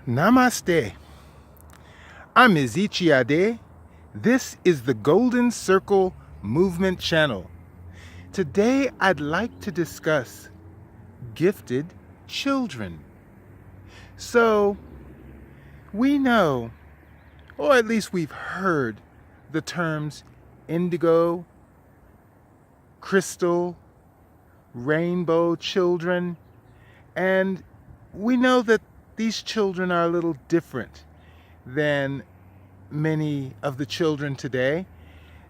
Namaste. I'm Izichi Ade. This is the Golden Circle Movement Channel. Today I'd like to discuss gifted children. So, we know, or at least we've heard, the terms indigo, crystal, rainbow children, and we know that these children are a little different than many of the children today.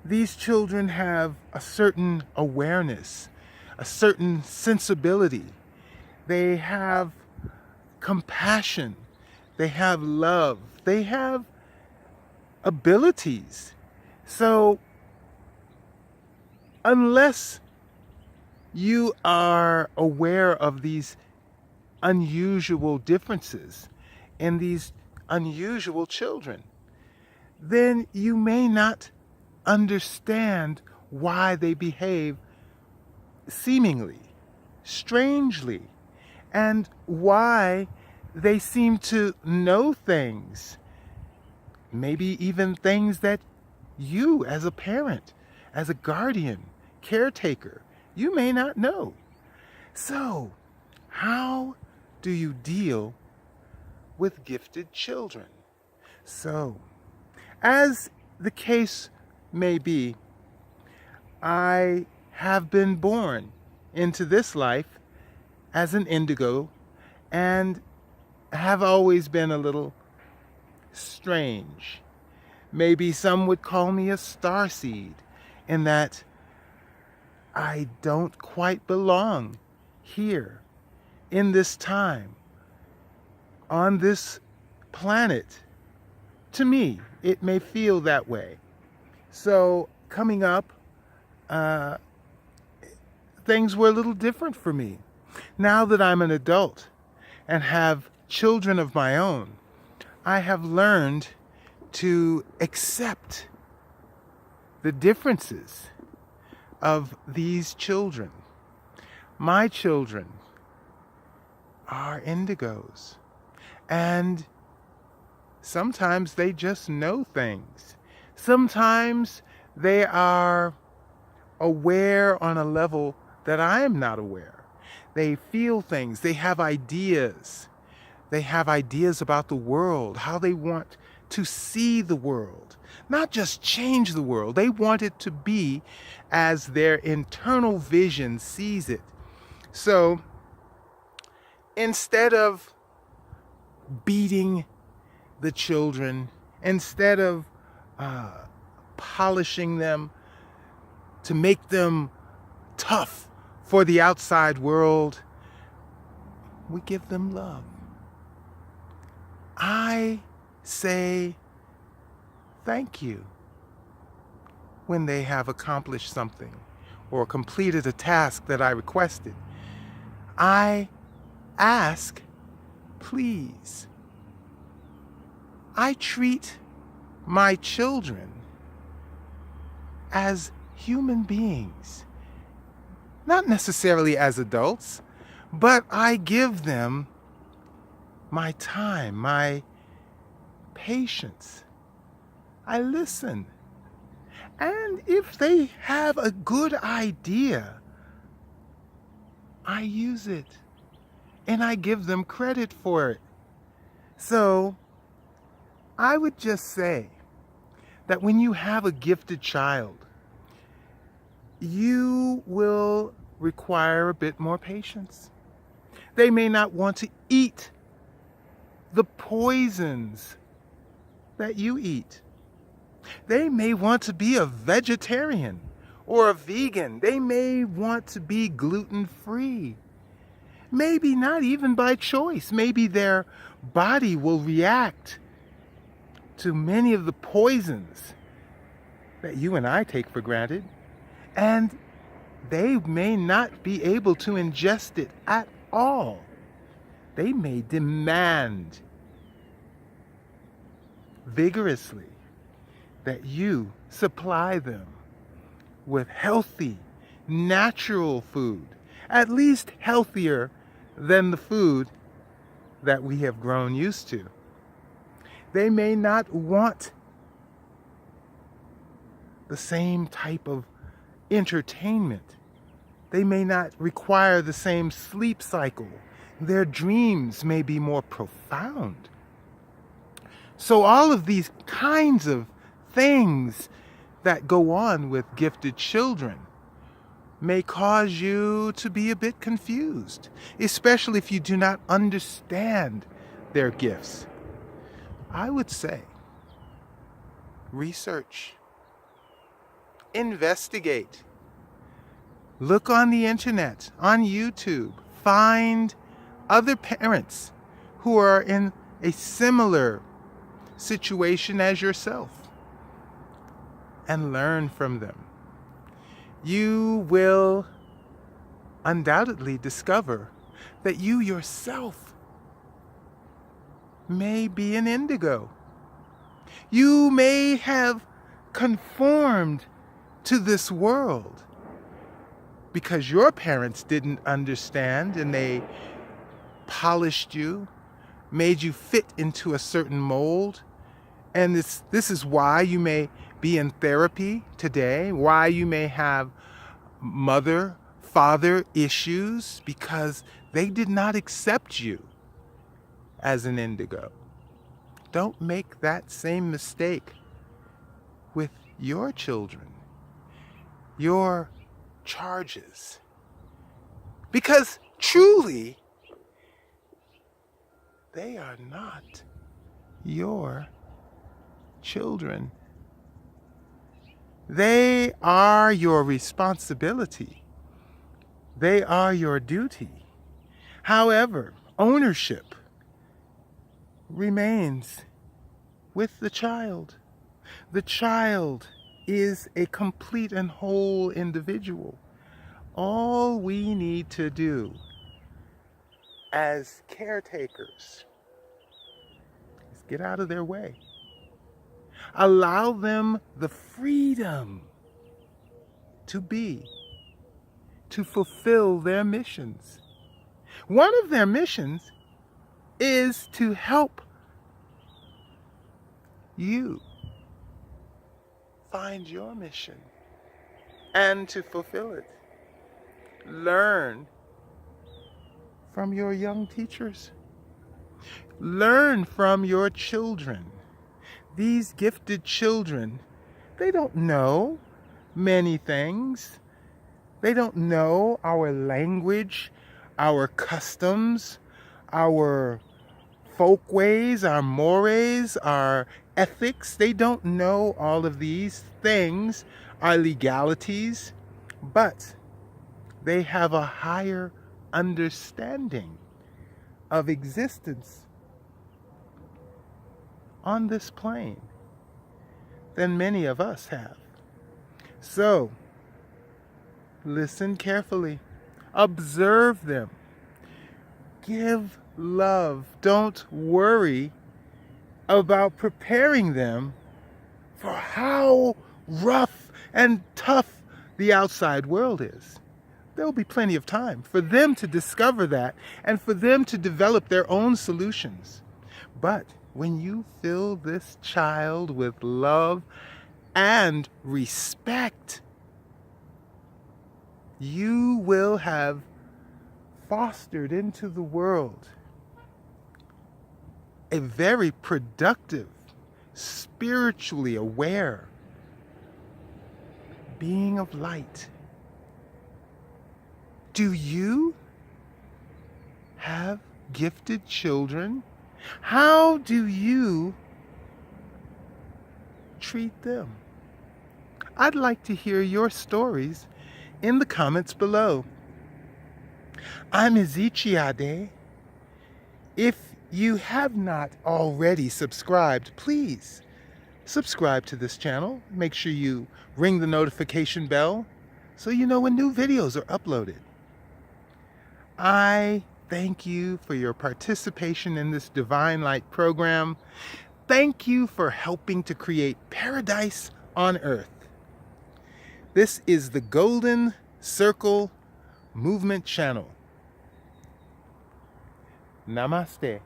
These children have a certain awareness, a certain sensibility. They have compassion. They have love. They have abilities. So, unless you are aware of these unusual differences in these unusual children, then you may not understand why they behave seemingly strangely and why they seem to know things, maybe even things that you as a parent, as a guardian, caretaker, you may not know. So, how do you deal with gifted children? So, as the case may be, I have been born into this life as an indigo and have always been a little strange. Maybe some would call me a starseed in that I don't quite belong here in this time on this planet. To me, it may feel that way. So coming up, things were a little different for me. Now that I'm an adult and have children of my own, I have learned to accept the differences of these children. My children are indigos, and sometimes they just know things. Sometimes they are aware on a level that I am not aware. They feel things. They have ideas. They have ideas about the world, how they want to see the world. Not just change the world. They want it to be as their internal vision sees it. So, instead of beating the children, instead of polishing them to make them tough for the outside world, we give them love. I say thank you when they have accomplished something or completed a task that I requested. I ask, please. I treat my children as human beings, not necessarily as adults, but I give them my time, my patience. I listen. And if they have a good idea, I use it and I give them credit for it. So, I would just say that when you have a gifted child, you will require a bit more patience. They may not want to eat the poisons that you eat. They may want to be a vegetarian or a vegan. They may want to be gluten-free. Maybe not even by choice. Maybe their body will react to many of the poisons that you and I take for granted, and they may not be able to ingest it at all. They may demand vigorously that you supply them with healthy, natural food, at least healthier than the food that we have grown used to. They may not want the same type of entertainment. They may not require the same sleep cycle. Their dreams may be more profound. So all of these kinds of things that go on with gifted children may cause you to be a bit confused, especially if you do not understand their gifts. I would say research, investigate, look on the internet, on YouTube, find other parents who are in a similar situation as yourself and learn from them. You will undoubtedly discover that you yourself may be an indigo. You may have conformed to this world because your parents didn't understand and they polished you, made you fit into a certain mold. And this is why you may be in therapy today, why you may have mother-father issues, because they did not accept you as an indigo. Don't make that same mistake with your children, your charges. Because truly, they are not your children. They are your responsibility. They are your duty. However, ownership remains with the child. The child is a complete and whole individual. All we need to do as caretakers is get out of their way. Allow them the freedom to be, to fulfill their missions. One of their missions is to help you find your mission and to fulfill it. Learn from your young teachers. Learn from your children. These gifted children, they don't know many things. They don't know our language, our customs, our folkways, our mores, our ethics. They don't know all of these things, our legalities, but they have a higher understanding of existence on this plane than many of us have. So, listen carefully. Observe them. Give love. Don't worry about preparing them for how rough and tough the outside world is. There will be plenty of time for them to discover that and for them to develop their own solutions. But when you fill this child with love and respect, you will have fostered into the world a very productive, spiritually aware being of light. Do you have gifted children? How do you treat them? I'd like to hear your stories in the comments below. I'm Ezechiade. If you have not already subscribed, please subscribe to this channel. Make sure you ring the notification bell so you know when new videos are uploaded. I thank you for your participation in this Divine Light program. Thank you for helping to create paradise on earth. This is the Golden Circle Movement Channel. Namaste.